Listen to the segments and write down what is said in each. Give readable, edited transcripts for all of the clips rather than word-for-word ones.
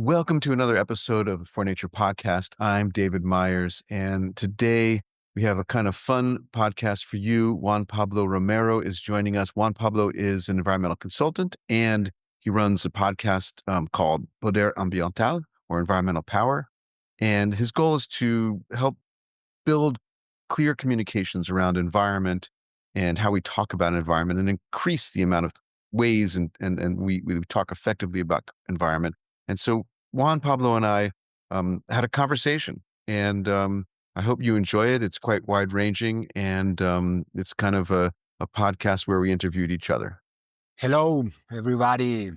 Welcome to another episode of the For Nature podcast. I'm David Meyers, and today we have a kind of fun podcast for you. Juan Pablo Romero is joining us. Juan Pablo is an environmental consultant, and he runs a podcast called Poder Ambiental, or Environmental Power. And his goal is to help build clear communications around environment and how we talk about environment and increase the amount of ways and we talk effectively about environment. And so Juan Pablo and I had a conversation, and I hope you enjoy it. It's quite wide ranging, and it's kind of a podcast where we interviewed each other. Hello, everybody.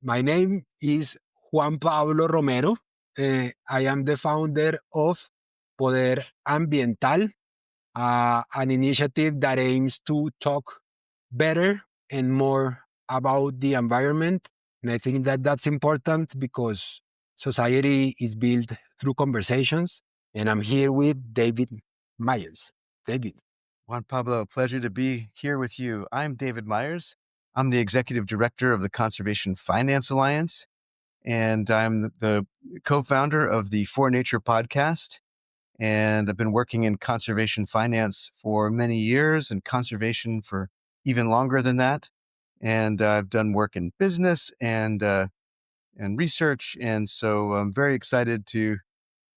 My name is Juan Pablo Romero. I am the founder of Poder Ambiental, an initiative that aims to talk better and more about the environment. And I think that that's important because society is built through conversations. And I'm here with David Meyers. David. Juan Pablo, pleasure to be here with you. I'm David Meyers. I'm the executive director of the Conservation Finance Alliance, and I'm the co-founder of the For Nature podcast. And I've been working in conservation finance for many years and conservation for even longer than that. And I've done work in business and research. And so I'm very excited to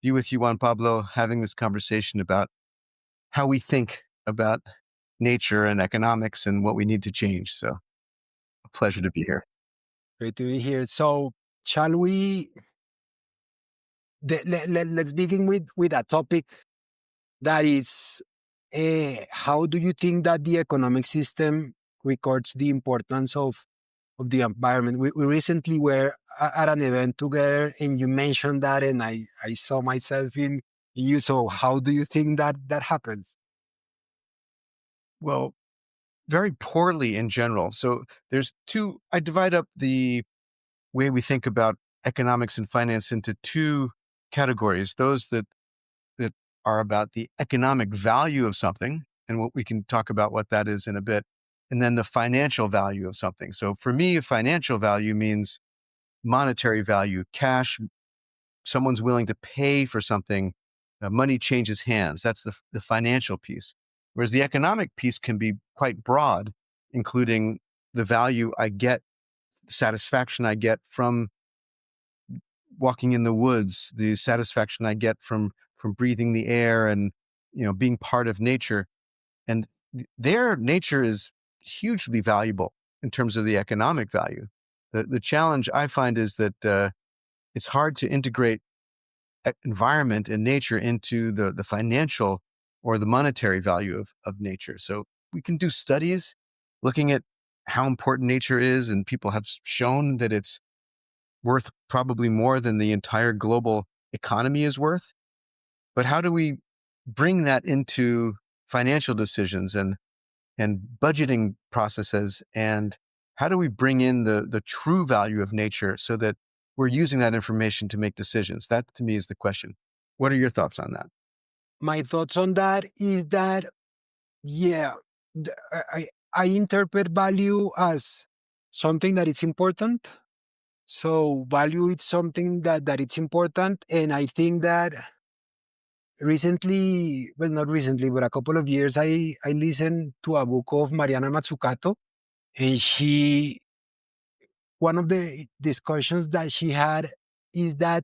be with you, Juan Pablo, having this conversation about how we think about nature and economics and what we need to change. So a pleasure to be here. Great to be here. So, shall we let's begin with a topic that is how do you think that the economic system records the importance of the environment? We recently were at an event together and you mentioned that, and I saw myself in you. So how do you think that that happens? Well, very poorly in general. So I divide up the way we think about economics and finance into two categories: those that are about the economic value of something, and what we can talk about what that is in a bit, and then the financial value of something. So for me, financial value means monetary value, cash. Someone's willing to pay for something. Money changes hands. That's the financial piece. Whereas the economic piece can be quite broad, including the value I get, the satisfaction I get from walking in the woods, the satisfaction I get from breathing the air and being part of nature. And their nature is hugely valuable in terms of the economic value. The challenge I find is that it's hard to integrate environment and nature into the financial or the monetary value of nature. So we can do studies looking at how important nature is, and people have shown that it's worth probably more than the entire global economy is worth. But how do we bring that into financial decisions and budgeting processes? And how do we bring in the true value of nature so that we're using that information to make decisions? That to me is the question. What are your thoughts on that? My thoughts on that is that, yeah, th- I interpret value as something that is important. So value is something that it's important. And I think that recently, well, not recently, but a couple of years, I listened to a book of Mariana Mazzucato, and one of the discussions that she had is that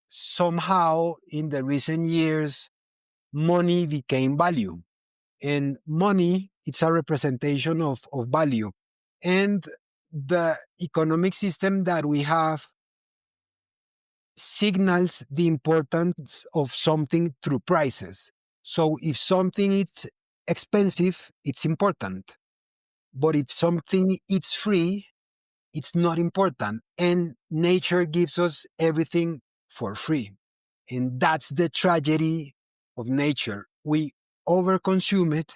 somehow in the recent years, money became value. And money, it's a representation of value. And the economic system that we have signals the importance of something through prices. So if something is expensive, it's important. But if something is free, it's not important. And nature gives us everything for free. And that's the tragedy of nature. We overconsume it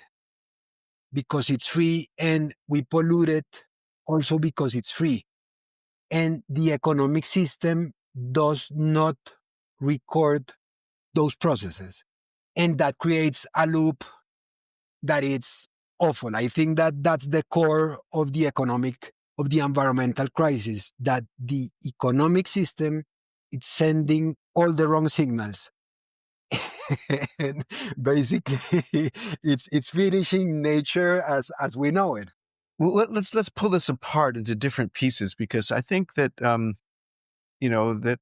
because it's free, and we pollute it also because it's free. And the economic system does not record those processes. And that creates a loop that it's awful. I think that that's the core of of the environmental crisis, that the economic system is sending all the wrong signals. And basically, it's finishing nature as we know it. Well, let's pull this apart into different pieces because I think that that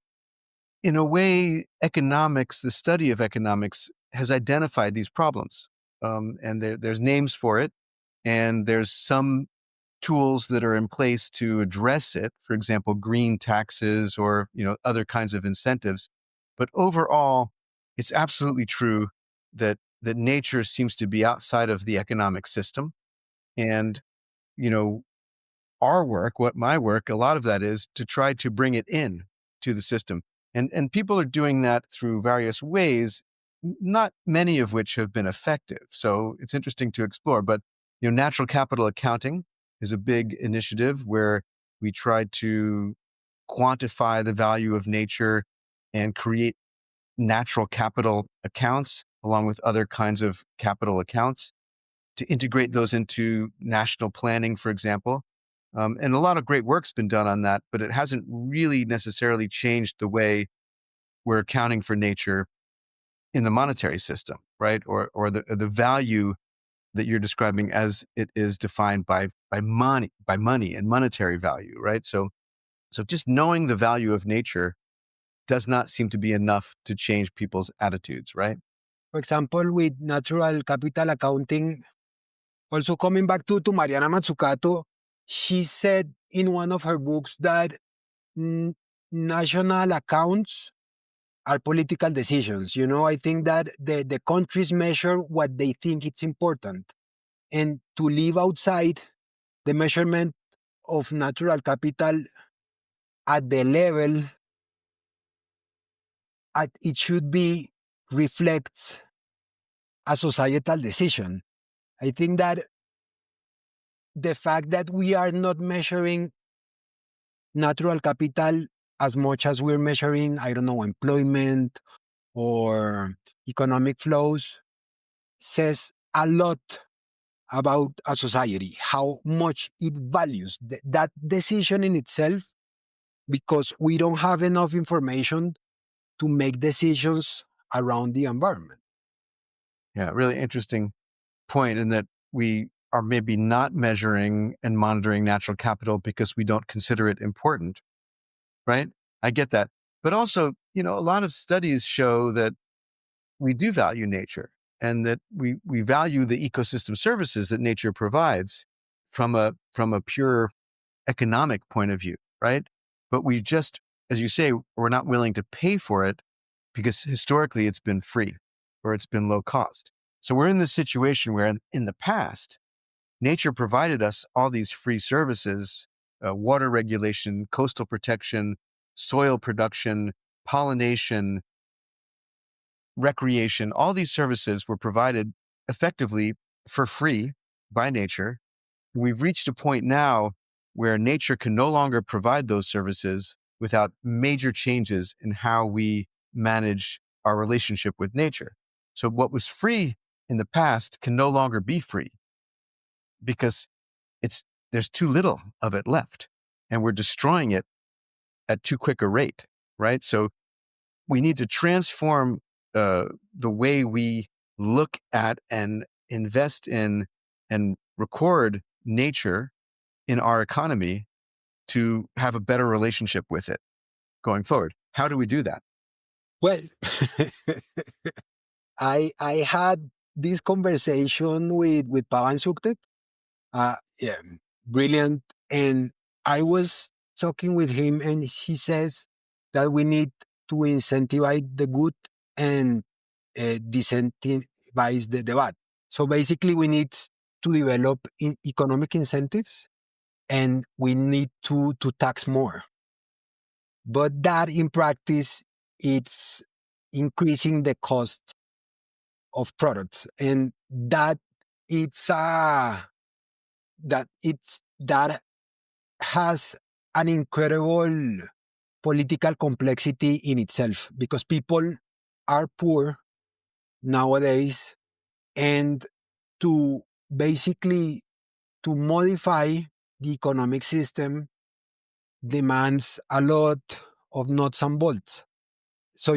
in a way, economics, the study of economics, has identified these problems, and there's names for it, and there's some tools that are in place to address it. For example, green taxes or other kinds of incentives. But overall, it's absolutely true that nature seems to be outside of the economic system, and you know our work, what my work, a lot of that is to try to bring it in to the system. And people are doing that through various ways, not many of which have been effective. So it's interesting to explore. But natural capital accounting is a big initiative where we try to quantify the value of nature and create natural capital accounts along with other kinds of capital accounts to integrate those into national planning, for example. And a lot of great work's been done on that, but it hasn't really necessarily changed the way we're accounting for nature in the monetary system, right? Or the value that you're describing as it is defined by money and monetary value, right? So just knowing the value of nature does not seem to be enough to change people's attitudes, right? For example, with natural capital accounting, also coming back to Mariana Mazzucato, she said in one of her books that mm, national accounts are political decisions. I think that the countries measure what they think it's important. And to leave outside the measurement of natural capital at the level at it should be reflects a societal decision. I think that the fact that we are not measuring natural capital as much as we're measuring, I don't know, employment or economic flows says a lot about a society, how much it values that decision in itself, because we don't have enough information to make decisions around the environment. Yeah, really interesting point in that we are maybe not measuring and monitoring natural capital because we don't consider it important, right? I get that. But also, a lot of studies show that we do value nature and that we value the ecosystem services that nature provides from a pure economic point of view, right? But we just, as you say, we're not willing to pay for it because historically it's been free or it's been low cost. So we're in this situation where in the past, nature provided us all these free services, water regulation, coastal protection, soil production, pollination, recreation. All these services were provided effectively for free by nature. We've reached a point now where nature can no longer provide those services without major changes in how we manage our relationship with nature. So what was free in the past can no longer be free because it's there's too little of it left and we're destroying it at too quick a rate, right? So we need to transform the way we look at and invest in and record nature in our economy to have a better relationship with it going forward. How do we do that? Well, I had this conversation with Pavan Suktet. Yeah, brilliant. And I was talking with him, and he says that we need to incentivize the good and disincentivize the bad. So basically, we need to develop economic incentives, and we need to tax more. But that in practice, it's increasing the cost of products, and it's that has an incredible political complexity in itself, because people are poor nowadays, and to basically to modify the economic system demands a lot of nuts and bolts. So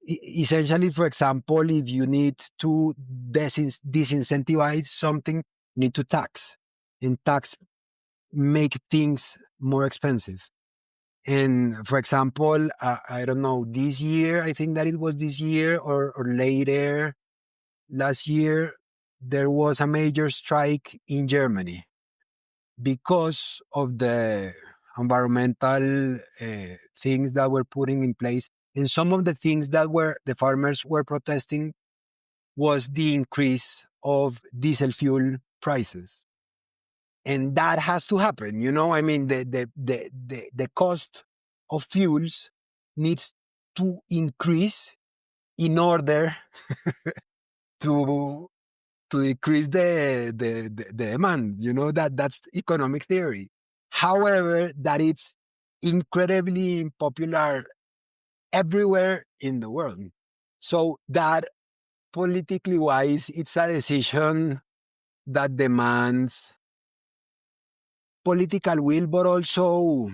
essentially, for example, if you need to disincentivize something, you need to tax, and tax make things more expensive. And for example, I don't know, this year, I think that it was this year or later last year, there was a major strike in Germany because of the environmental things that were putting in place. And some of the things that were the farmers were protesting was the increase of diesel fuel prices. And that has to happen. I mean, the cost of fuels needs to increase in order to decrease the demand. That's economic theory. However, that it's incredibly popular everywhere in the world. So that politically wise, it's a decision that demands political will, but also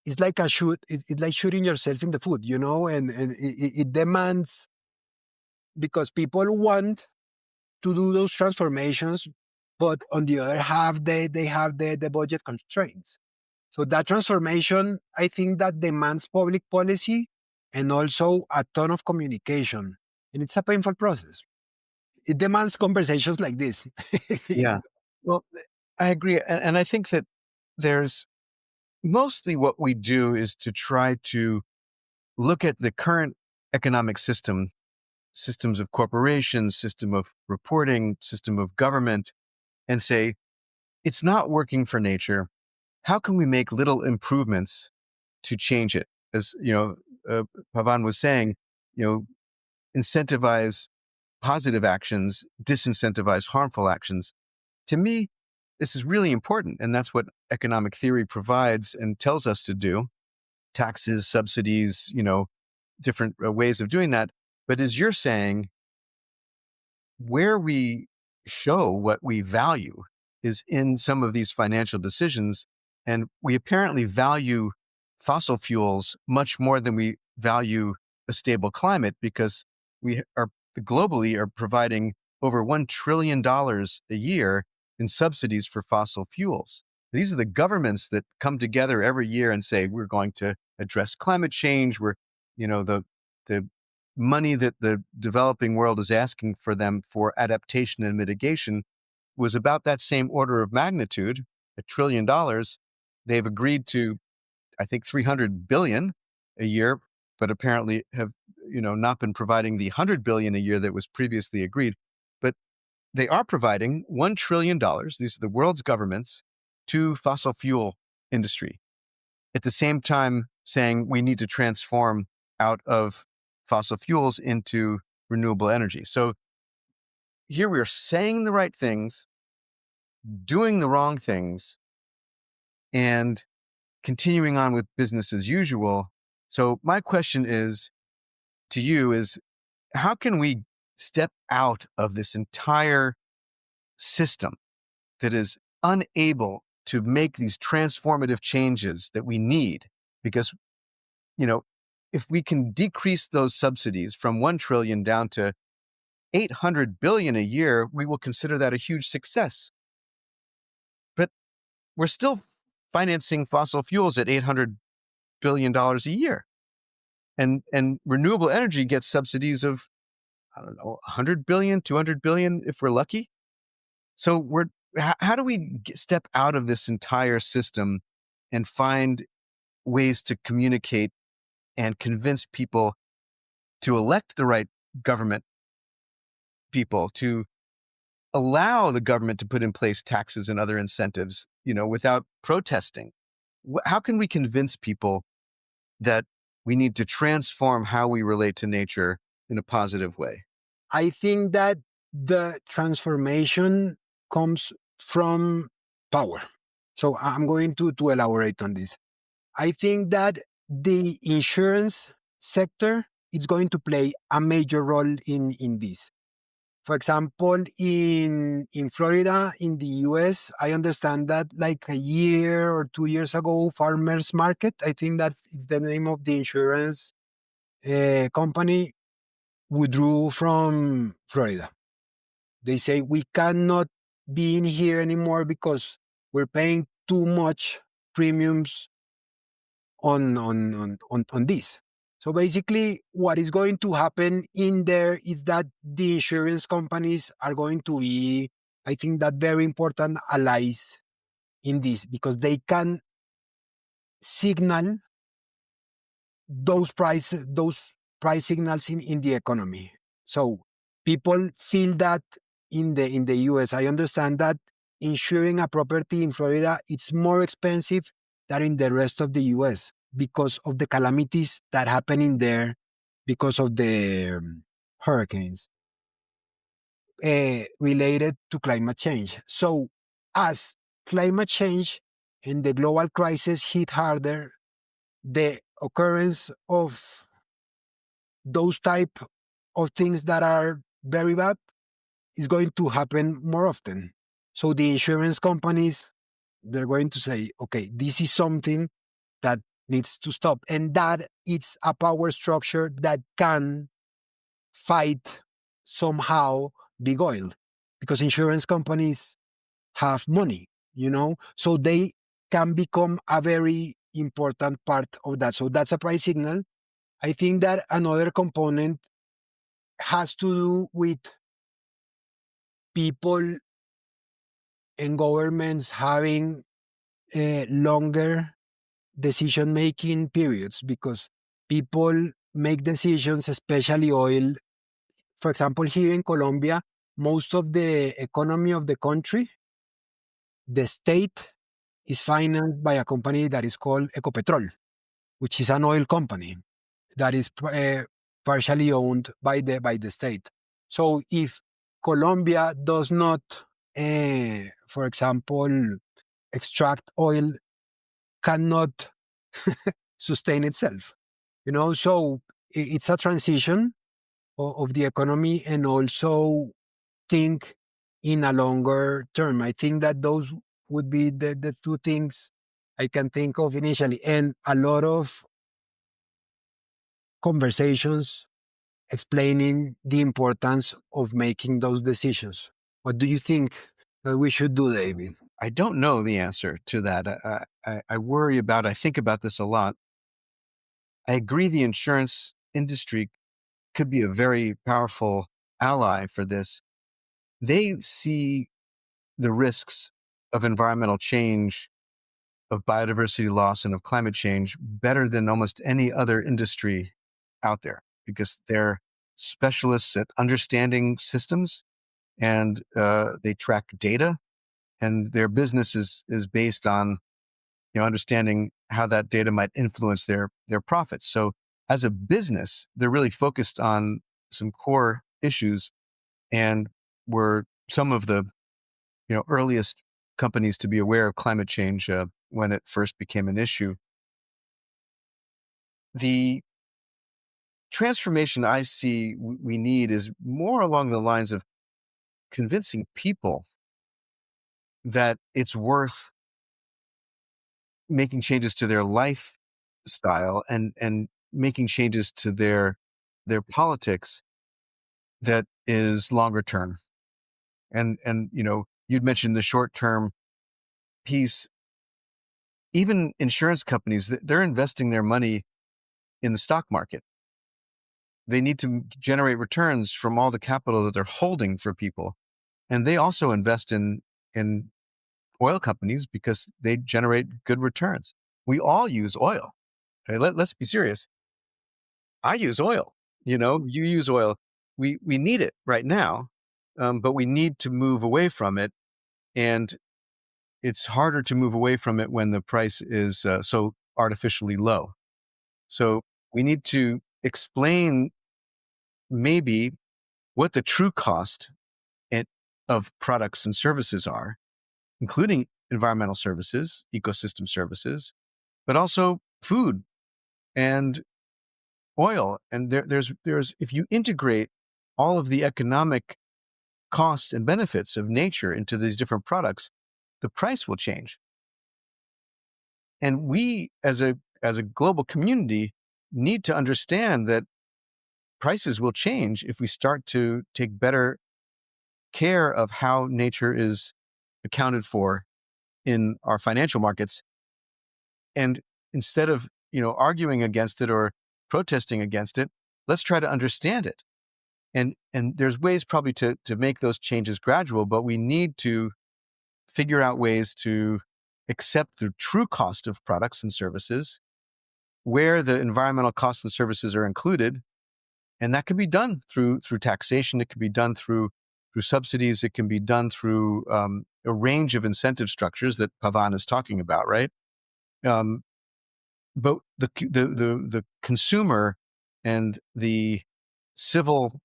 it's like it's like shooting yourself in the foot, and it demands because people want to do those transformations, but on the other half, they have the budget constraints. So that transformation, I think that demands public policy and also a ton of communication. And it's a painful process. It demands conversations like this. Yeah. Well, I agree. And I think that there's mostly what we do is to try to look at the current economic systems of corporations, system of reporting, system of government, and say, it's not working for nature. How can we make little improvements to change it? As Pavan was saying, you know, incentivize positive actions, disincentivize harmful actions. To me, this is really important, and that's what economic theory provides and tells us to do. Taxes, subsidies, different ways of doing that. But as you're saying, where we show what we value is in some of these financial decisions. And we apparently value fossil fuels much more than we value a stable climate because we are globally are providing over $1 trillion a year in subsidies for fossil fuels. These are the governments that come together every year and say, we're going to address climate change. The money that the developing world is asking for them for adaptation and mitigation was about that same order of magnitude, $1 trillion. They've agreed to, I think, 300 billion a year, but apparently have, not been providing the 100 billion a year that was previously agreed. But they are providing $1 trillion. These are the world's governments to fossil fuel industry. At the same time saying we need to transform out of fossil fuels into renewable energy. So here we are saying the right things, doing the wrong things, and continuing on with business as usual. So my question is to you is, how can we step out of this entire system that is unable to make these transformative changes that we need? Because, if we can decrease those subsidies from 1 trillion down to 800 billion a year, we will consider that a huge success. But we're still financing fossil fuels at $800 billion a year. And renewable energy gets subsidies of, I don't know, 100 billion, 200 billion if we're lucky. So how do we step out of this entire system and find ways to communicate and convince people to elect the right government people, to allow the government to put in place taxes and other incentives, without protesting? How can we convince people that we need to transform how we relate to nature in a positive way? I think that the transformation comes from power. So I'm going to elaborate on this. I think that the insurance sector is going to play a major role in this. For example, in Florida, in the US, I understand that like a year or 2 years ago, Farmers Market, I think that is the name of the insurance company, withdrew from Florida. They say we cannot be in here anymore because we're paying too much premiums on this. So basically, what is going to happen in there is that the insurance companies are going to be, I think, that very important allies in this because they can signal those price signals in the economy. So people feel that in the US. I understand that insuring a property in Florida it's more expensive than in the rest of the US because of the calamities that happen in there because of the hurricanes related to climate change. So as climate change and the global crisis hit harder, the occurrence of those type of things that are very bad is going to happen more often. So the insurance companies, they're going to say, okay, this is something that needs to stop. And that it's a power structure that can fight somehow big oil because insurance companies have money, so they can become a very important part of that. So that's a price signal. I think that another component has to do with people and governments having longer decision making periods because people make decisions, especially oil. For example, here in Colombia, most of the economy of the country, the state is financed by a company that is called Ecopetrol, which is an oil company that is partially owned by the state. So if Colombia does not, for example, extract oil, cannot sustain itself. So it's a transition of the economy and also think in a longer term. I think that those would be the two things I can think of initially, and a lot of conversations explaining the importance of making those decisions. What do you think that we should do, David? I don't know the answer to that. I worry about, I think about this a lot. I agree the insurance industry could be a very powerful ally for this. They see the risks of environmental change, of biodiversity loss, and of climate change better than almost any other industry out there because they're specialists at understanding systems and they track data, and their business is based on understanding how that data might influence their profits. So as a business, they're really focused on some core issues, and were some of the earliest companies to be aware of climate change when it first became an issue. The transformation I see we need is more along the lines of convincing people that it's worth making changes to their lifestyle and making changes to their politics that is longer term. And you'd mentioned the short term piece. Even insurance companies, they're investing their money in the stock market. They need to generate returns from all the capital that they're holding for people. And they also invest in oil companies because they generate good returns. We all use oil. Okay, let's be serious. I use oil. You use oil. We need it right now, but we need to move away from it. And it's harder to move away from it when the price is so artificially low. So we need to explain maybe what the true cost of products and services are, including environmental services, ecosystem services, but also food and oil. And there's if you integrate all of the economic costs and benefits of nature into these different products, the price will change. And we, as a global community, need to understand that prices will change if we start to take better care of how nature is accounted for in our financial markets. And instead of, arguing against it or protesting against it, let's try to understand it. And there's ways probably to make those changes gradual, but we need to figure out ways to accept the true cost of products and services, where the environmental costs and services are included. And that can be done through taxation. It can be done through subsidies. It can be done through a range of incentive structures that Pavan is talking about, right? Um, but the consumer and the civil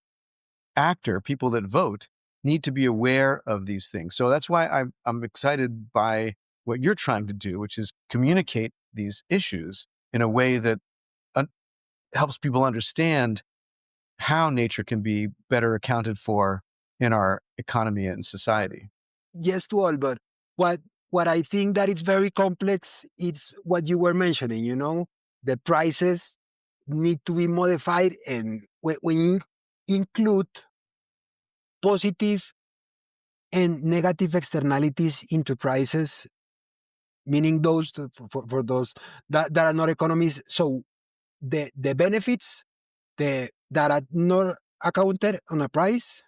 actor, people that vote, need to be aware of these things. So that's why I'm excited by what you're trying to do, which is communicate these issues in a way that un- helps people understand how nature can be better accounted for in our economy and society. Yes to all, but what what I think that it's very complex is what you were mentioning, the prices need to be modified, and when you include positive and negative externalities into prices, meaning those for those that are not economies. So the benefits that are not accounted on a price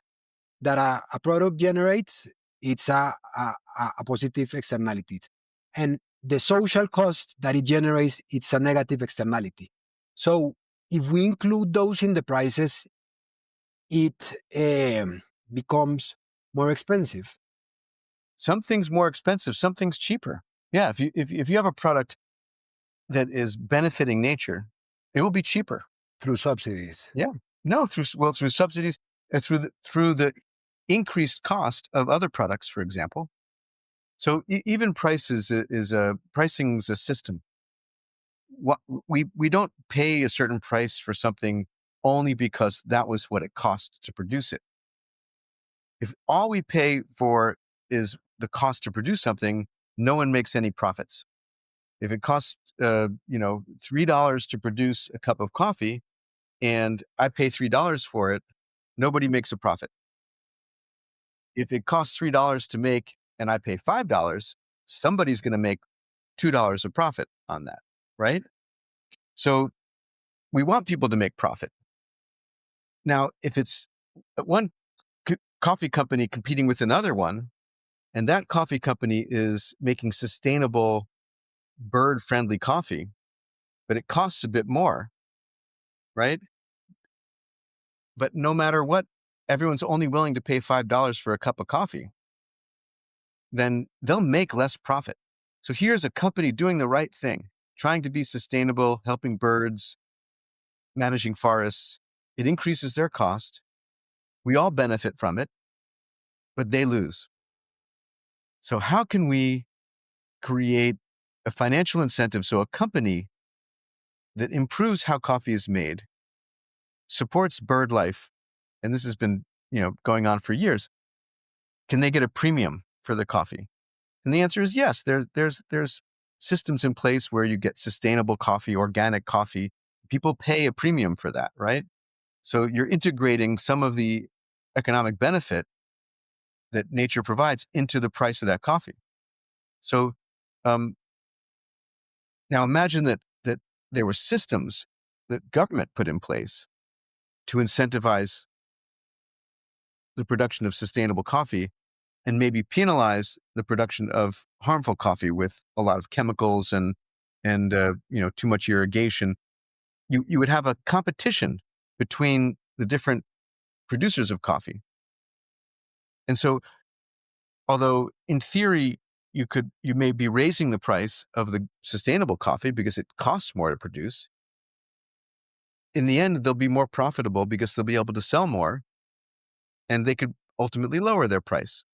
that a product generates, it's a positive externality. And the social cost that it generates, it's a negative externality. So if we include those in the prices, it becomes more expensive Some things more expensive, some things cheaper. Yeah, if you have a product that is benefiting nature, it will be cheaper. through subsidies. Yeah. No, through subsidies, through the increased cost of other products, for example. So even prices is a pricing's a system. What we don't pay a certain price for something only because that was what it cost to produce it. If all we pay for is the cost to produce something, no one makes any profits. If it costs, $3 to produce a cup of coffee, and I pay $3 for it, nobody makes a profit. If it costs $3 to make and I pay $5, somebody's going to make $2 of profit on that, right? So we want people to make profit. Now, if it's one coffee company competing with another one, and that coffee company is making sustainable, bird-friendly coffee, but it costs a bit more, right? But no matter what, everyone's only willing to pay $5 for a cup of coffee, then they'll make less profit. So here's a company doing the right thing, trying to be sustainable, helping birds, managing forests. It increases their cost. We all benefit from it, but they lose. So how can we create a financial incentive so a company that improves how coffee is made, supports bird life, and this has been, going on for years, can they get a premium for the coffee? And the answer is yes. There's systems in place where you get sustainable coffee, organic coffee. People pay a premium for that, right? So you're integrating some of the economic benefit that nature provides into the price of that coffee. So um, now imagine that there were systems that government put in place to incentivize the production of sustainable coffee and maybe penalize the production of harmful coffee with a lot of chemicals and too much irrigation. You would have a competition between the different producers of coffee. And so, although in theory you may be raising the price of the sustainable coffee because it costs more to produce, in the end they'll be more profitable because they'll be able to sell more, and they could ultimately lower their price.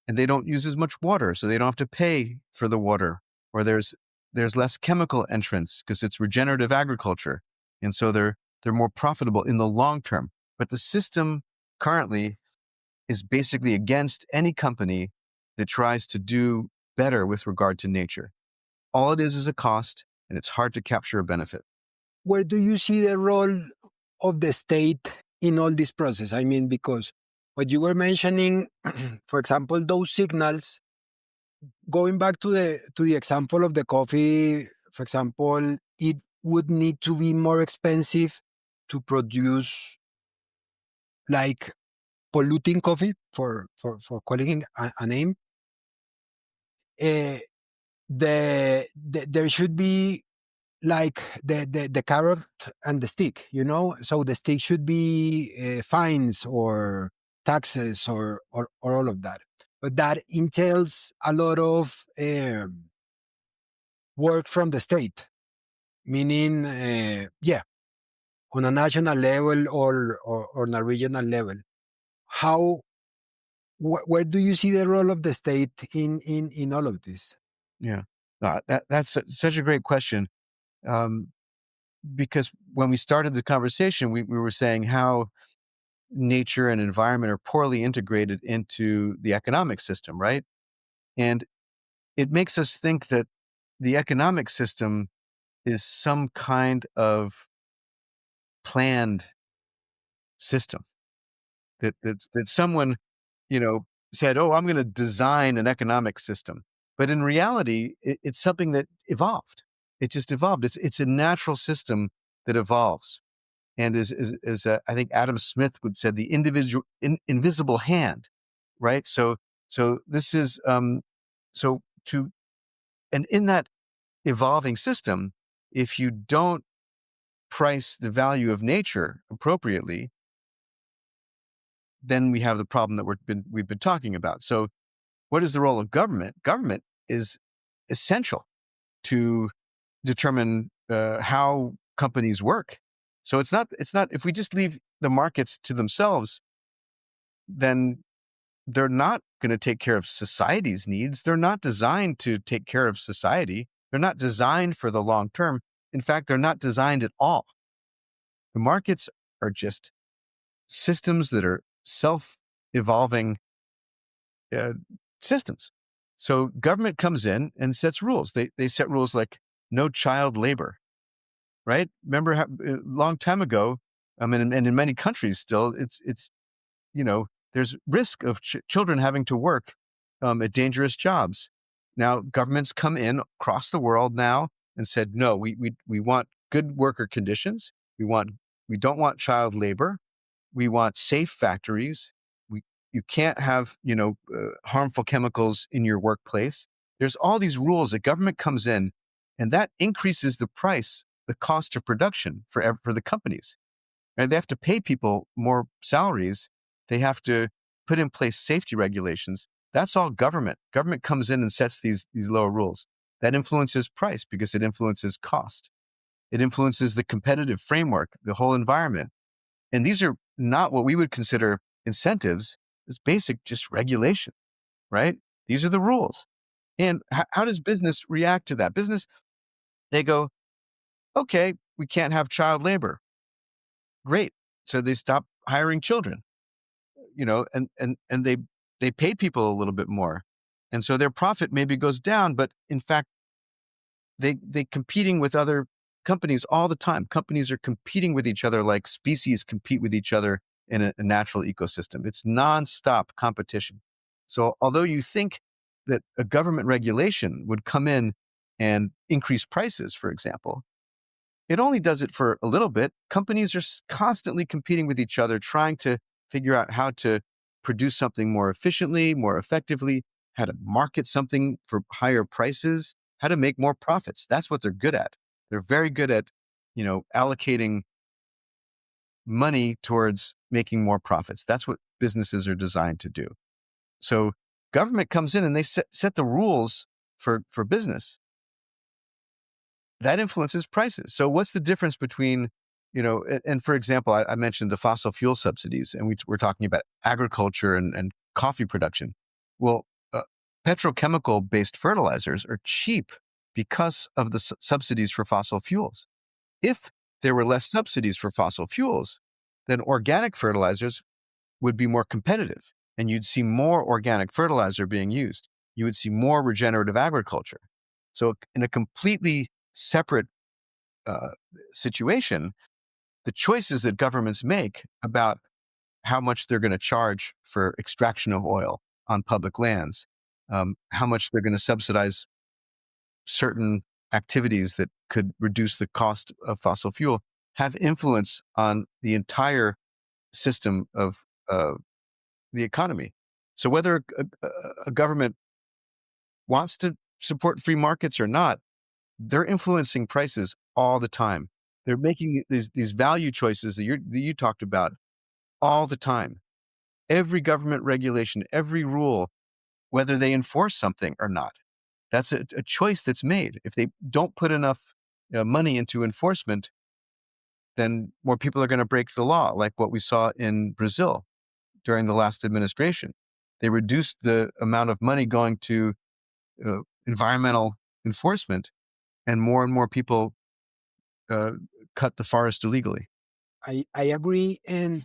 And they don't use as much water, so they don't have to pay for the water, or there's less chemical entrance because it's regenerative agriculture, and so they're more profitable in the long term. But the system currently is basically against any company that tries to do better with regard to nature. All it is a cost, and it's hard to capture a benefit. Where do you see the role of the state in all this process? I mean, because what you were mentioning, for example, those signals, going back to the example of the coffee, for example, it would need to be more expensive to produce like polluting coffee for calling it a name. Uh, there should be like the carrot and the stick, you know. So the stick should be fines or taxes or all of that. But that entails a lot of work from the state, meaning yeah, on a national level or on a regional level. How where do you see the role of the state in all of this? Yeah. That's such a great question. Um, because when we started the conversation, we were saying how nature and environment are poorly integrated into the economic system, right? And it makes us think that the economic system is some kind of planned system that someone, you know, said, "Oh, I'm going to design an economic system." But in reality, it's something that evolved. It just evolved. It's a natural system that evolves. And I think Adam Smith would said, the invisible hand, right? So this is so to and in that evolving system, if you don't price the value of nature appropriately, then we have the problem that we've been talking about. So, what is the role of government? Government is essential to determine how companies work. So it's not if we just leave the markets to themselves, then they're not going to take care of society's needs. They're not designed to take care of society. They're not designed for the long term. In fact, they're not designed at all. The markets are just systems that are self-evolving uh, systems. So government comes in and sets rules. They set rules like no child labor, right? Remember how a long time ago, I mean, and in many countries still, it's there's risk of children having to work at dangerous jobs. Now governments come in across the world now and said, no, we want good worker conditions. We don't want child labor. We want safe factories. We You can't have harmful chemicals in your workplace. There's all these rules that government comes in, and that increases the price, the cost of production for the companies. Right? They have to pay people more salaries. They have to put in place safety regulations. That's all government. Government comes in and sets these lower rules. That influences price because it influences cost. It influences the competitive framework, the whole environment. And these are not what we would consider incentives. It's basic just regulation, right? These are the rules. And how does business react to that? Business, they go, okay, we can't have child labor. Great. So they stop hiring children, and they pay people a little bit more. And so their profit maybe goes down, but in fact, they competing with other companies all the time. Companies are competing with each other like species compete with each other in a natural ecosystem. It's nonstop competition. So although you think that a government regulation would come in and increase prices, for example, it only does it for a little bit. Companies are constantly competing with each other, trying to figure out how to produce something more efficiently, more effectively, how to market something for higher prices, how to make more profits. That's what they're good at. They're very good at, allocating money towards making more profits. That's what businesses are designed to do. So government comes in and they set the rules for business. That influences prices. So what's the difference between, and for example, I mentioned the fossil fuel subsidies, and we're talking about agriculture and coffee production. Well, petrochemical based fertilizers are cheap because of the subsidies for fossil fuels. If there were less subsidies for fossil fuels, then organic fertilizers would be more competitive. and you'd see more organic fertilizer being used. You would see more regenerative agriculture. So, in a completely separate uh, situation, the choices that governments make about how much they're going to charge for extraction of oil on public lands, how much they're going to subsidize certain activities that could reduce the cost of fossil fuel, have influence on the entire system of the economy. So whether a government wants to support free markets or not, they're influencing prices all the time. They're making these value choices that you talked about all the time. Every government regulation, every rule, whether they enforce something or not, that's a choice that's made. If they don't put enough money into enforcement, then more people are going to break the law, like what we saw in Brazil during the last administration. They reduced the amount of money going to environmental enforcement, and more people uh, cut the forest illegally. I agree. And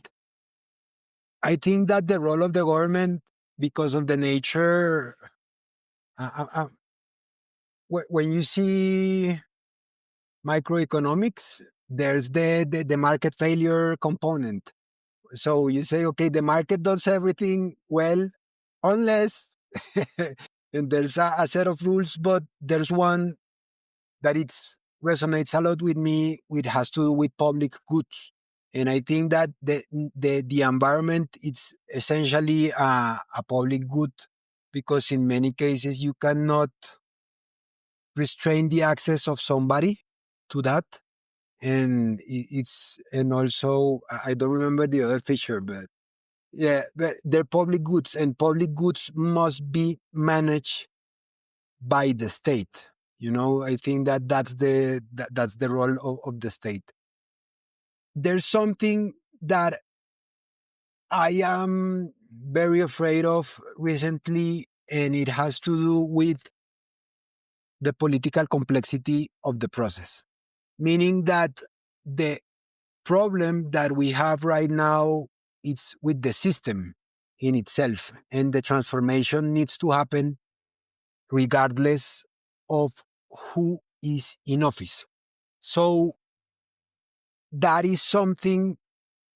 I think that the role of the government, because of the nature, when you see microeconomics, there's the market failure component. So you say, okay, the market does everything well, unless, and there's a set of rules, but there's one that it's resonates a lot with me. It has to do with public goods, and I think that the environment it's essentially a public good, because in many cases you cannot restrain the access of somebody to that. And it's and also I don't remember the other feature, but yeah, they're public goods, and public goods must be managed by the state. I think that that's the role of the state. There's something that I am very afraid of recently, and it has to do with the political complexity of the process. Meaning that the problem that we have right now it's with the system in itself, and the transformation needs to happen regardless of who is in office. So that is something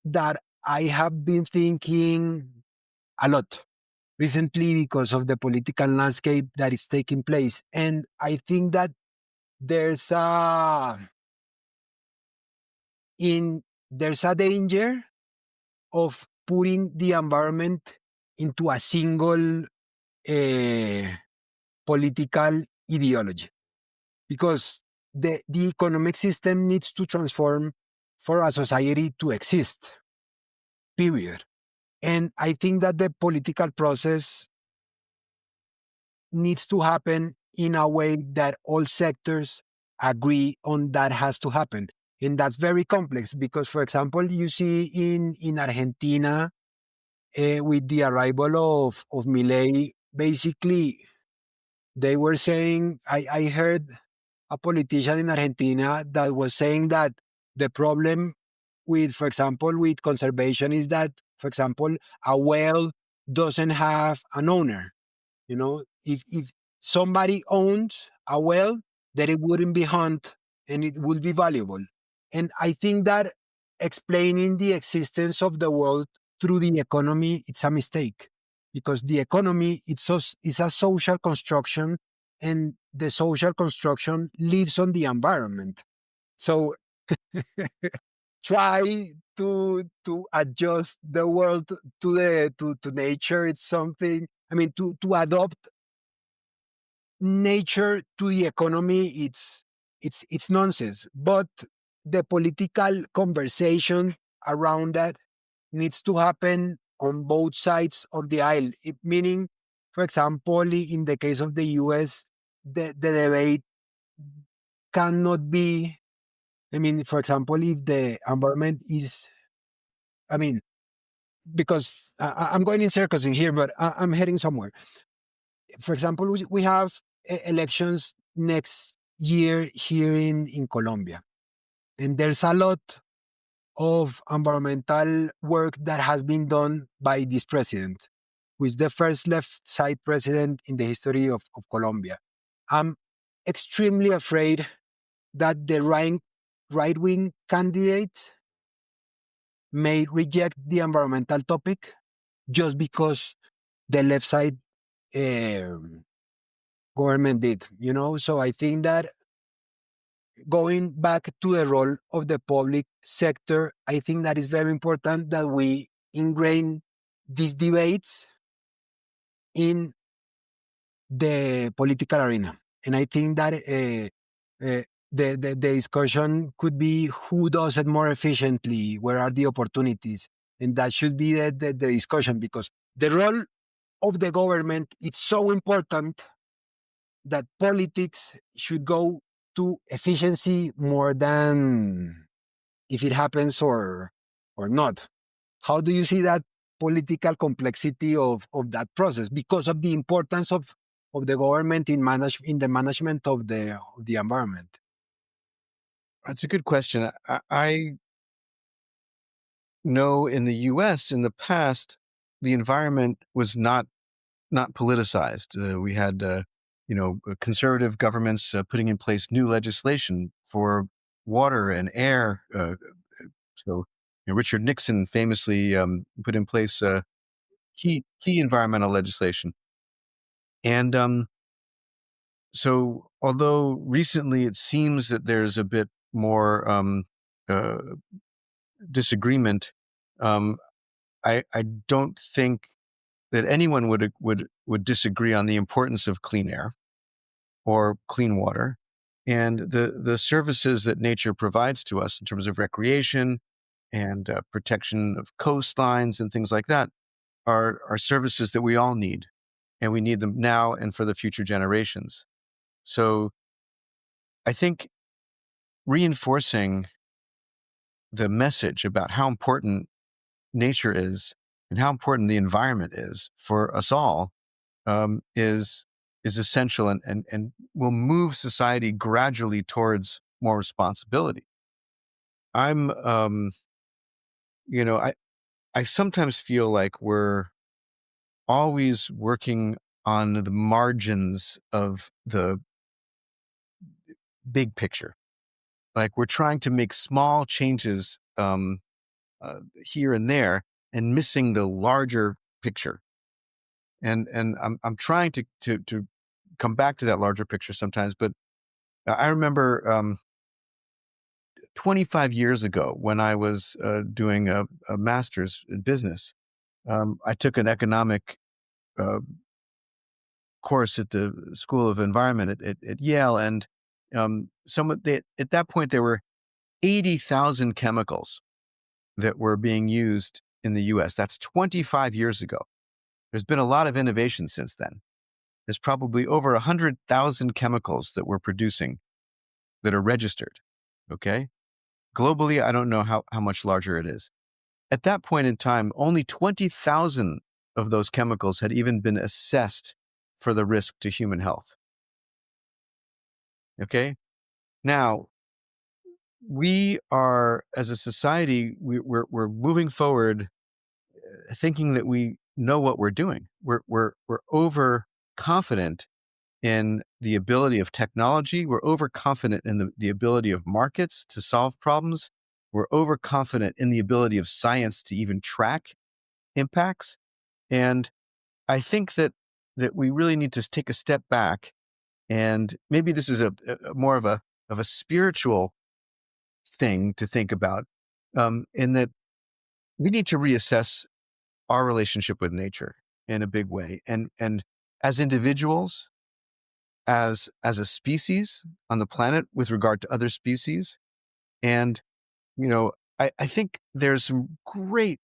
that I have been thinking a lot recently because of the political landscape that is taking place. And I think that there's a in there's a danger of putting the environment into a single political ideology, because the economic system needs to transform for a society to exist, period. And I think that the political process needs to happen in a way that all sectors agree on that has to happen. And that's very complex because, for example, you see in Argentina, with the arrival of Milei, basically they were saying, I heard a politician in Argentina that was saying that the problem with, for example, with conservation is that, for example, a well doesn't have an owner. If somebody owns a well, then it wouldn't be hunt and it would be valuable. And I think that explaining the existence of the world through the economy, it's a mistake, because the economy is a social construction, and the social construction lives on the environment. So try to adjust the world to nature. It's something, I mean, to adopt nature to the economy, it's nonsense. But the political conversation around that needs to happen on both sides of the aisle. Meaning, for example, in the case of the US, the debate cannot be, I mean, for example, if the environment is, I mean, because I'm going in circles in here, but I'm heading somewhere. For example, we have elections next year here in Colombia, and there's a lot of environmental work that has been done by this president. who is the first left side president in the history of Colombia. I'm extremely afraid that the right wing candidates may reject the environmental topic just because the left side um government did, you know? So I think that going back to the role of the public sector, I think that is very important that we ingrain these debates in the political arena. And I think that the discussion could be who does it more efficiently, where are the opportunities, and that should be the discussion, because the role of the government is so important that politics should go to efficiency more than if it happens or not. How do you see that political complexity of that process because of the importance of the government in the management of the environment? That's a good question. I know in the U.S. in the past, the environment was not politicized. We had conservative governments putting in place new legislation for water and air. So Richard Nixon famously put in place key environmental legislation. And so, although recently it seems that there's a bit more uh, disagreement, um, I don't think that anyone would disagree on the importance of clean air or clean water and the services that nature provides to us in terms of recreation and protection of coastlines and things like that are services that we all need, and we need them now and for the future generations. So I think reinforcing the message about how important nature is and how important the environment is for us all is essential, and will move society gradually towards more responsibility. I'm you know I sometimes feel like we're always working on the margins of the big picture. Like we're trying to make small changes here and there and missing the larger picture. And I'm trying to come back to that larger picture sometimes. But I remember 25 years ago when I was doing a master's in business. I took an economic uh, course at the School of Environment at Yale, and at that point there were 80,000 chemicals that were being used in the U.S. That's 25 years ago. There's been a lot of innovation since then. There's probably over 100,000 chemicals that we're producing that are registered. Okay, globally, I don't know how much larger it is. At that point in time, only 20,000 of those chemicals had even been assessed for the risk to human health. Okay. Now, we are, as a society, we're moving forward thinking that we know what we're doing. We're overconfident in the ability of technology. We're overconfident in the ability of markets to solve problems. We're overconfident in the ability of science to even track impacts. And I think that we really need to take a step back, and maybe this is a more of a spiritual thing to think about, in that we need to reassess our relationship with nature in a big way, and as individuals, as a species on the planet with regard to other species. And I think there's some great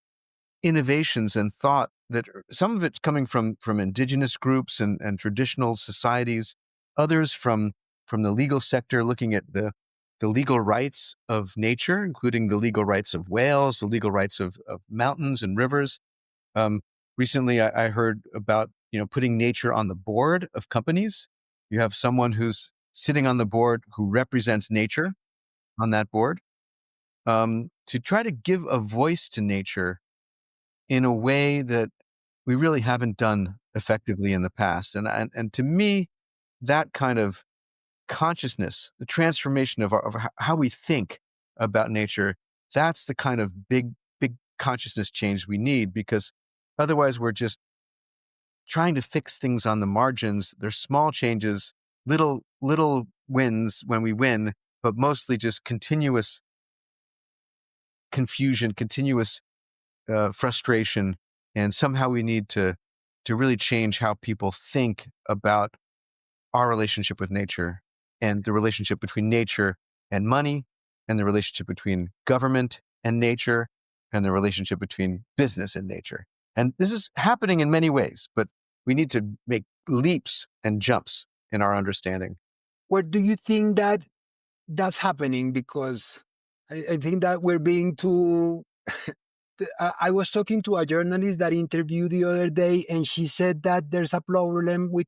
innovations and thought that some of it's coming from indigenous groups and traditional societies, others from the legal sector, looking at the legal rights of nature, including the legal rights of whales, the legal rights of mountains and rivers. um, Recently I heard about putting nature on the board of companies. You have someone who's sitting on the board who represents nature on that board, to try to give a voice to nature in a way that we really haven't done effectively in the past. And to me, that kind of consciousness, the transformation of, how we think about nature, that's the kind of big consciousness change we need, because otherwise we're just trying to fix things on the margins. There's small changes, little wins when we win, but mostly just continuous confusion, continuous frustration, and somehow we need to really change how people think about our relationship with nature, and the relationship between nature and money, and the relationship between government and nature, and the relationship between business and nature. And this is happening in many ways, but we need to make leaps and jumps in our understanding. Where do you think that that's happening? Because I think that we're being too. I was talking to a journalist that interviewed the other day, and she said that there's a problem with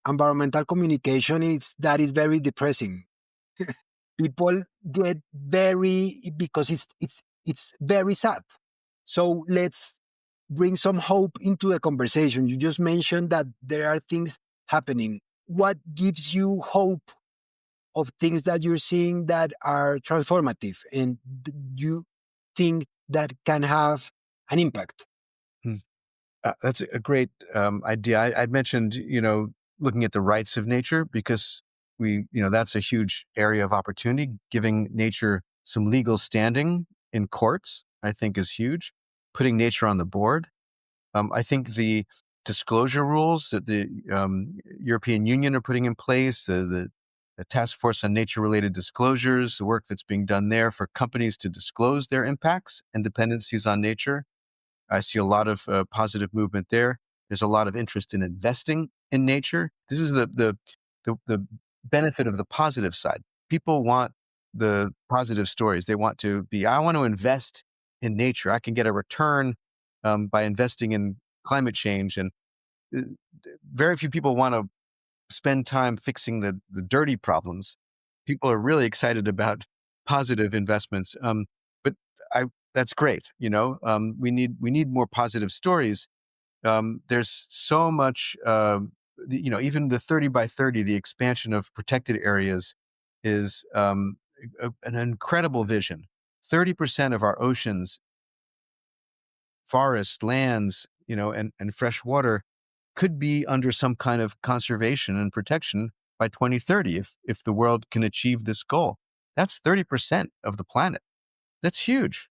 environmental communication. Is very depressing. People get very because it's very sad. So let's bring some hope into the conversation. You just mentioned that there are things happening. What gives you hope of things that you're seeing that are transformative and you think that can have an impact? Hmm. That's a great idea. I'd mentioned, looking at the rights of nature, because that's a huge area of opportunity. Giving nature some legal standing in courts, I think, is huge. Putting nature on the board. I think the disclosure rules that the European Union are putting in place, the task force on nature-related disclosures, the work that's being done there for companies to disclose their impacts and dependencies on nature. I see a lot of positive movement there. There's a lot of interest in investing in nature. This is the benefit of the positive side. People want the positive stories. They want to be, I want to invest in nature. I can get a return by investing in climate change. And uh, very few people want to spend time fixing the dirty problems. People are really excited about positive investments. But I that's great. We need more positive stories. There's so much. Even the 30 by 30, the expansion of protected areas is an incredible vision. 30% of our oceans, forests, lands, and fresh water could be under some kind of conservation and protection by 2030, if the world can achieve this goal. That's 30% of the planet. That's huge.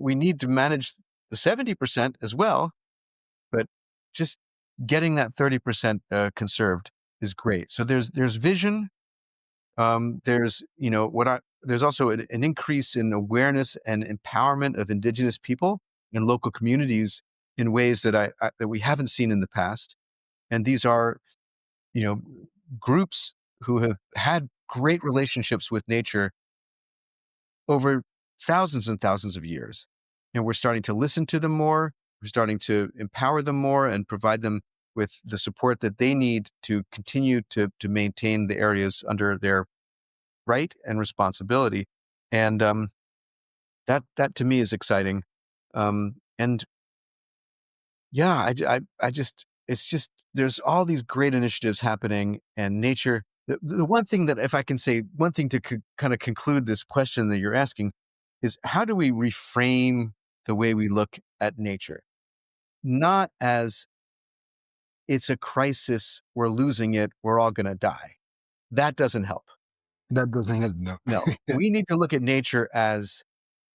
We need to manage the 70% as well, but just getting that 30% conserved is great. So there's vision. There's also an increase in awareness and empowerment of indigenous people and local communities in ways that we haven't seen in the past. And these are, you know, groups who have had great relationships with nature over thousands and thousands of years. And we're starting to listen to them more. We're starting to empower them more and provide them with the support that they need to continue to maintain the areas under their right and responsibility. And that to me is exciting. And yeah, I just, it's just, there's all these great initiatives happening, and nature. The one thing that, if I can say one thing to kind of conclude this question that you're asking, is how do we reframe the way we look at nature? Not as it's a crisis, we're losing it, we're all going to die. That doesn't help. That doesn't help, no. No, we need to look at nature as,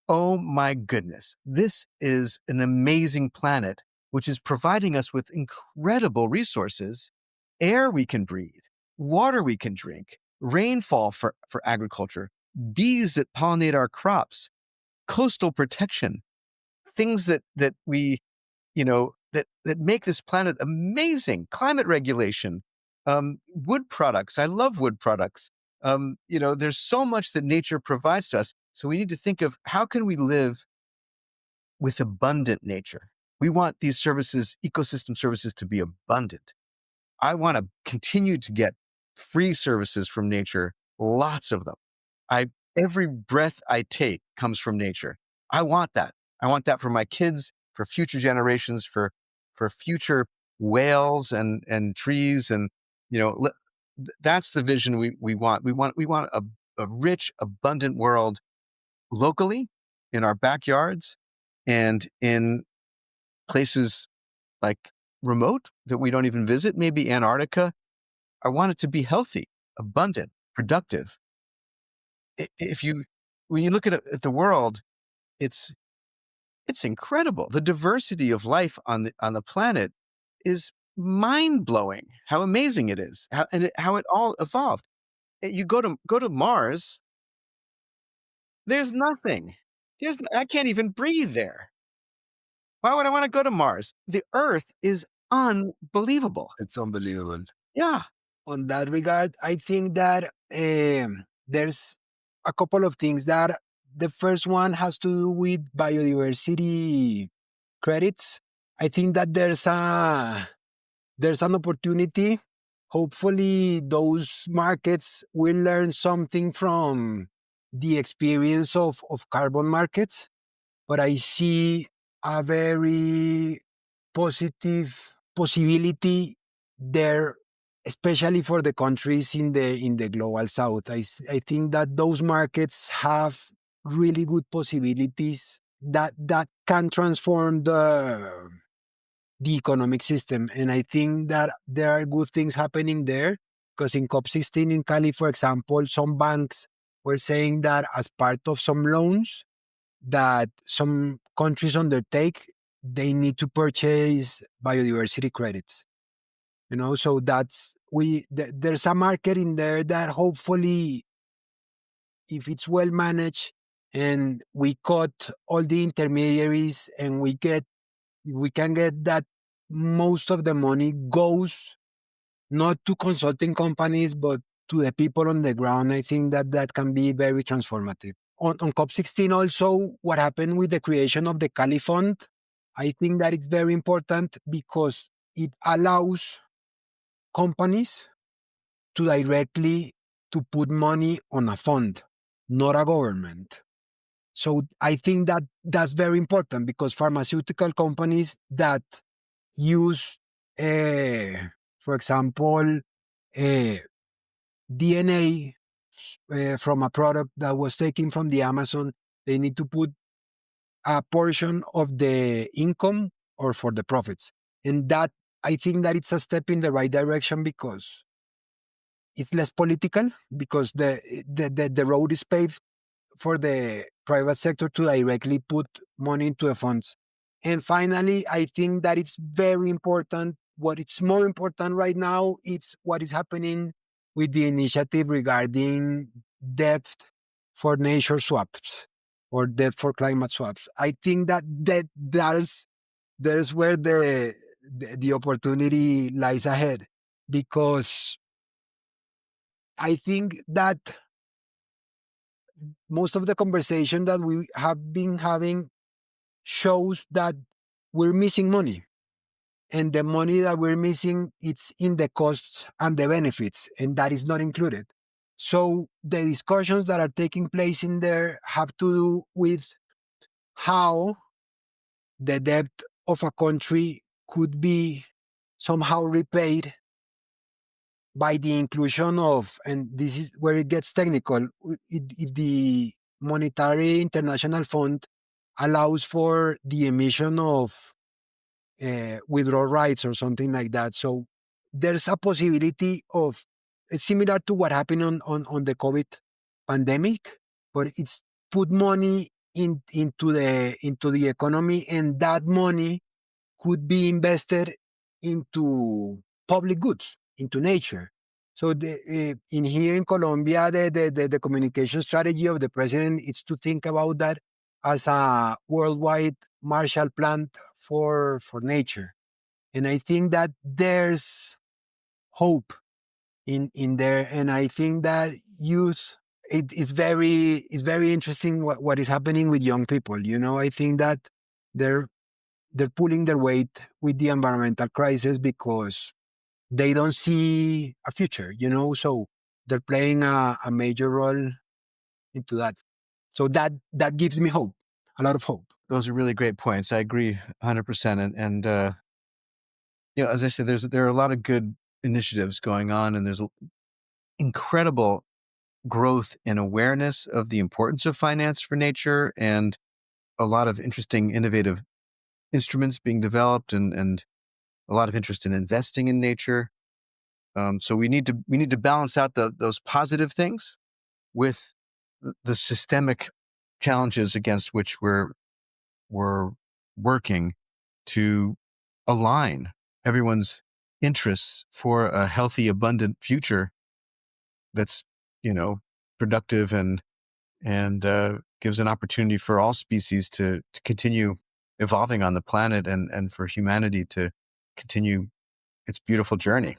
oh my goodness, this is an amazing planet, which is providing us with incredible resources: air we can breathe, water we can drink, rainfall for agriculture, bees that pollinate our crops, coastal protection, things that we, that make this planet amazing, climate regulation, wood products. I love wood products. There's so much that nature provides to us. So we need to think of, how can we live with abundant nature? We want these services, ecosystem services, to be abundant. I want to continue to get free services from nature, lots of them. Every breath I take comes from nature. I want that. I want that for my kids, for future generations, for future whales and trees, and that's the vision we want. We want a rich, abundant world locally in our backyards and in places like remote that we don't even visit, maybe Antarctica. I want it to be healthy, abundant, productive. If you when you look at the world, it's it's incredible. The diversity of life on the planet is mind blowing. How amazing it is, how it all evolved. You go to Mars, there's nothing. I can't even breathe there. Why would I want to go to Mars? The Earth is unbelievable. It's unbelievable. Yeah. On that regard, I think that there's a couple of things that the first one has to do with biodiversity credits. I think that there's an opportunity. Hopefully, those markets will learn something from the experience of carbon markets. But I see a very positive possibility there, especially for the countries in the global south. I think that those markets have really good possibilities that can transform the economic system. And I think that there are good things happening there, because in COP16 in Cali, for example, some banks were saying that as part of some loans that some countries undertake, they need to purchase biodiversity credits. So there's a market in there that hopefully, if it's well managed and we cut all the intermediaries and we can get that most of the money goes not to consulting companies but to the people on the ground. I think that that can be very transformative. On COP16 also, what happened with the creation of the Cali Fund, I think that it's very important because it allows companies to directly to put money on a fund, not a government. So I think that that's very important, because pharmaceutical companies that use, for example, uh, DNA from a product that was taken from the Amazon, they need to put a portion of the income or for the profits. And that, I think that it's a step in the right direction, because it's less political, because the road is paved for the private sector to directly put money into the funds. And finally, I think that it's very important. What it's more important right now, it's what is happening with the initiative regarding debt for nature swaps or debt for climate swaps. I think there's where the opportunity lies ahead, because I think that most of the conversation that we have been having shows that we're missing money, and the money that we're missing, it's in the costs and the benefits, and that is not included. So the discussions that are taking place in there have to do with how the debt of a country could be somehow repaid by the inclusion of, and this is where it gets technical, if the Monetary International Fund allows for the emission of withdrawal rights or something like that. So there's a possibility of, it's similar to what happened on the COVID pandemic, but it's put money into the economy, and that money could be invested into public goods, into nature. So in here in Colombia, the communication strategy of the president is to think about that as a worldwide Marshall Plan for nature. And I think that there's hope in there. And I think that youth, it's very interesting what is happening with young people. I think that they're they're pulling their weight with the environmental crisis because they don't see a future. So they're playing a major role into that. So that gives me hope, a lot of hope. those are really great points. I agree 100%. As I said, there are a lot of good initiatives going on, and there's incredible growth in awareness of the importance of finance for nature, and a lot of interesting, innovative instruments being developed, and a lot of interest in investing in nature. So we need to balance out those positive things with the systemic challenges against which we're working to align everyone's interests for a healthy, abundant future that's, you know, productive and gives an opportunity for all species to continue evolving on the planet, and for humanity to continue its beautiful journey.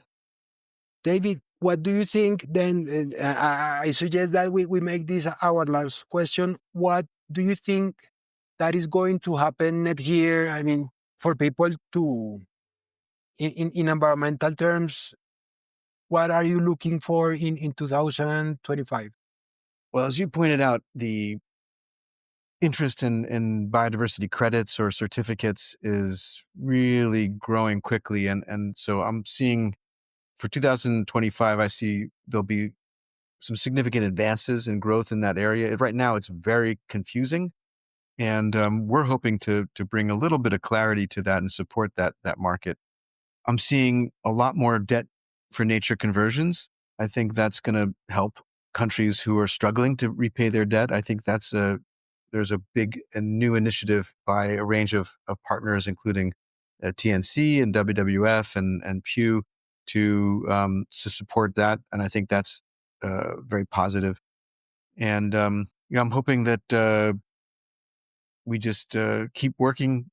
David, what do you think then? I suggest that we make this our last question. What do you think that is going to happen next year? I mean, for people to, in environmental terms, what are you looking for in 2025? Well, as you pointed out, the interest in biodiversity credits or certificates is really growing quickly, and so I'm seeing for 2025, I see there'll be some significant advances and growth in that area. Right now, it's very confusing, and we're hoping to bring a little bit of clarity to that and support that market. I'm seeing a lot more debt for nature conversions. I think that's going to help countries who are struggling to repay their debt. I think there's a big and new initiative by a range of partners, including TNC and WWF and Pew, to support that, and I think that's very positive. And I'm hoping that we just keep working,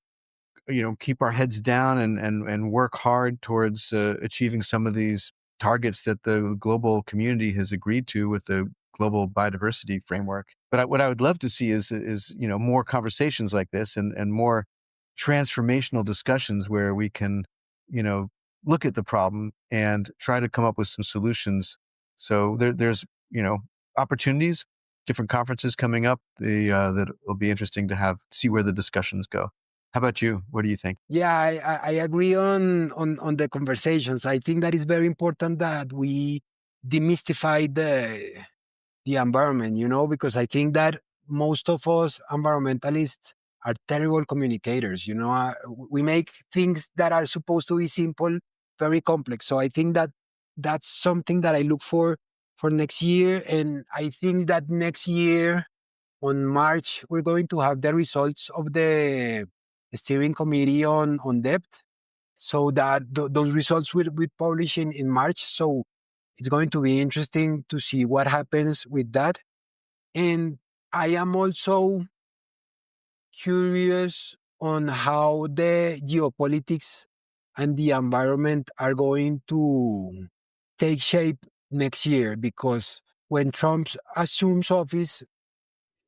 keep our heads down and work hard towards achieving some of these targets that the global community has agreed to with the global biodiversity framework. But what I would love to see is more conversations like this, and more transformational discussions where we can you know look at the problem and try to come up with some solutions. So there's opportunities, different conferences coming up, that will be interesting to have see where the discussions go. How about you? What do you think? Yeah, I agree on the conversations. I think that it's very important that we demystify the environment, because I think that most of us environmentalists are terrible communicators. We make things that are supposed to be simple very complex. So I think that that's something that I look for next year, and I think that next year on March we're going to have the results of the steering committee on debt, so that those results will be published in March. So it's going to be interesting to see what happens with that. And I am also curious on how the geopolitics and the environment are going to take shape next year, because when Trump assumes office,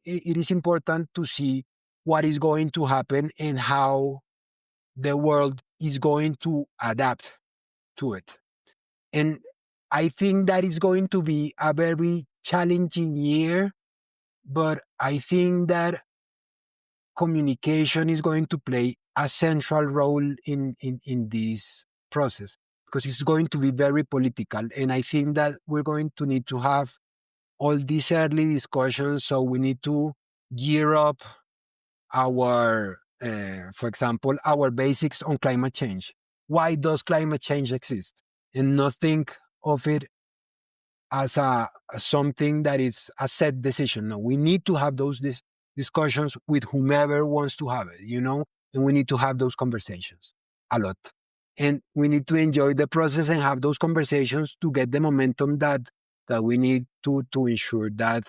it is important to see what is going to happen and how the world is going to adapt to it. And I think that is going to be a very challenging year, but I think that communication is going to play a central role in this process, because it's going to be very political. And I think that we're going to need to have all these early discussions. So we need to gear up our, for example, our basics on climate change. Why does climate change exist? And not think of it as as something that is a set decision. No, we need to have those discussions with whomever wants to have it, and we need to have those conversations a lot. And we need to enjoy the process and have those conversations to get the momentum that we need to ensure that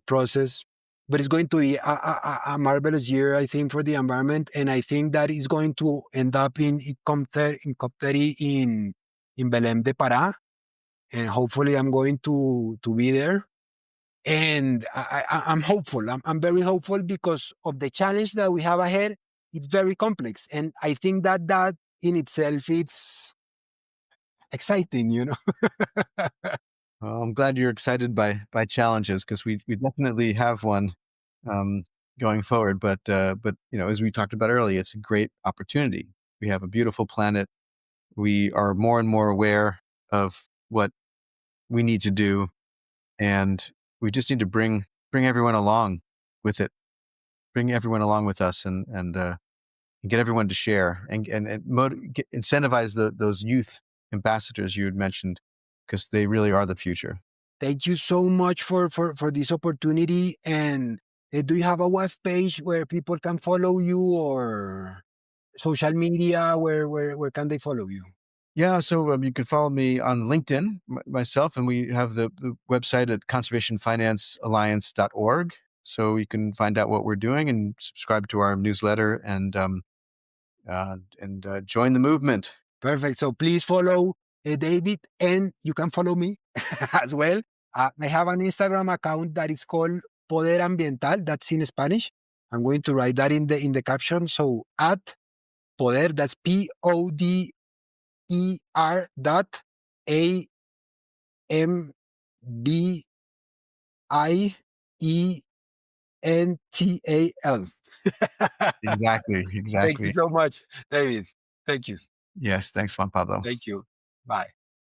process. But it's going to be a marvelous year, I think, for the environment. And I think that is going to end up in COP30 in Belém de Pará. And hopefully I'm going to be there. And I'm hopeful. I'm very hopeful because of the challenge that we have ahead. It's very complex. And I think that in itself, it's exciting. Well, I'm glad you're excited by challenges, because we definitely have one. going forward. But as we talked about earlier, it's a great opportunity. We have a beautiful planet. We are more and more aware of what we need to do, and we just need to bring everyone along with it. Bring everyone along with us, and get everyone to share, and incentivize those youth ambassadors you had mentioned, because they really are the future. Thank you so much for this opportunity. And do you have a web page where people can follow you, or social media? Where can they follow you? Yeah, so you can follow me on LinkedIn, myself, and we have the website at conservationfinancealliance.org. So you can find out what we're doing and subscribe to our newsletter, and join the movement. Perfect. So please follow David, and you can follow me as well. I have an Instagram account that is called Poder Ambiental. That's in Spanish. I'm going to write that in the caption. So at Poder, that's PODER.AMBIENTAL. Exactly, Thank you exactly. so much, David. Thank you. Yes, thanks, Juan Pablo. Thank you. Bye.